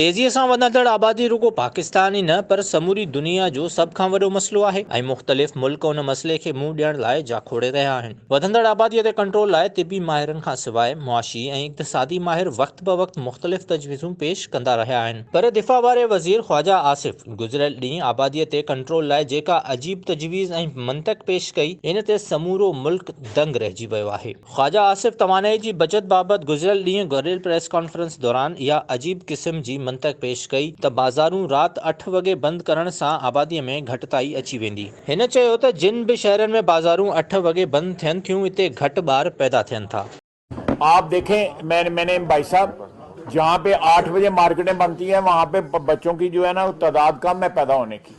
तेज़ीअ सां वधंदड़ आबादी रुगो पाकिस्तान ई न पर समूरी दुनिया जो सभ खां वॾो मसइलो आहे ऐं मुख़्तलिफ़ मुल्क उन मसइले खे मुंहुं ॾियण लाइ जाखोड़े रहिया आहिनि। वधंदड़ आबादीअ ते कंट्रोल लाइ तिबी माहिरनि खां सवाइ मुआशी ऐं इक़्तिसादी माहिर वक़्त ब वक़्त मुख़्तलिफ़ तजवीज़ूं पेश कंदा रहिया आहिनि, पर दिफ़ा वारे वज़ीर ख्वाजा आसिफ गुज़िरियल ॾींहुं आबादीअ ते कंट्रोल लाइ जेका अजीब तजवीज़ ऐं मंतक़ पेश कई, इन ते समूरो मुल्क दंग रहिजी वियो आहे। ख्वाजा आसिफ तवानाई जी बचत बाबति गुज़िरियल ॾींहुं गॾियल प्रेस कॉन्फ्रेंस दौरान इहा अजीब क़िस्म जी मंतक़ पेश कई त बाज़ारूं राति 8 वॻे बंदि करण सां आबादीअ में घटिताई अची वेंदी। हिन चयो त जिन बि शहरनि में बाज़ारूं 8 वॻे बंदि थियनि थियूं, हिते घटि ॿार पैदा थियनि था। आप देखें, मैंने भाई साहब, जहाँ पे 8 बजे मार्केटें बनती हैं वहाँ पे बच्चों की जो है ना तादाद कम है पैदा होने की।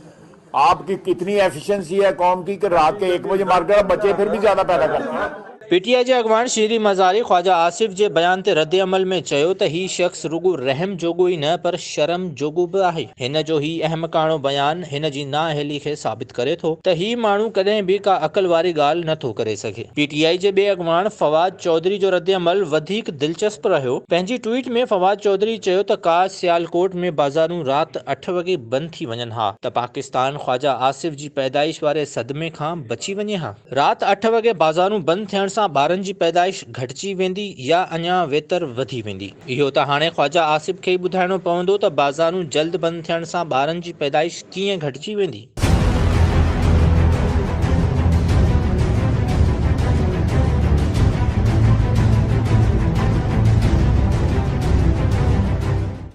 आपकी कितनी एफिशिएंसी है कौम की कि रात के 1 बजे मार्केट बच्चे फिर भी ज्यादा पैदा करते हैं। पीटीआई जे अॻवान शीरी मज़ारी ख्वाजा आसिफ जे बयान ते रद्द अमल में चयो त ही शख़्स रुगो रहम जोगो ई न पर शर्म जोगो बि आहे। हिन जो ही अहमकाणो बयान हिन जी नाअहली खे साबित करे थो त ही माण्हू कॾहिं बि का अक़ल वारी ॻाल्हि नथो करे सघे। पीटीआई जे ॿिए अॻवान फवाद चौधरी जो रद्द अमल वधीक दिलचस्प रहियो। पंहिंजी ट्वीट में फवाद चौधरी चयो त काश सियालकोट में बाज़ारूं राति 8 वॻे बंदि थी वञनि हा त पाकिस्तान ख्वाजा आसिफ जी पैदाइश वारे सदमे खां बची वञे हा। राति 8 वॻे बाज़ारूं बंदि थियण सां ॿारनि जी पैदाइश घटिजी वेंदी या अञा वेतर वधी वेंदी। इहो त हाणे ख्वाजा आसिफ खे ई ॿुधाइणो पवंदो त बाज़ारूं जल्द बंदि थियण सां ॿारनि जी पैदाइश कीअं घटिजी वेंदी।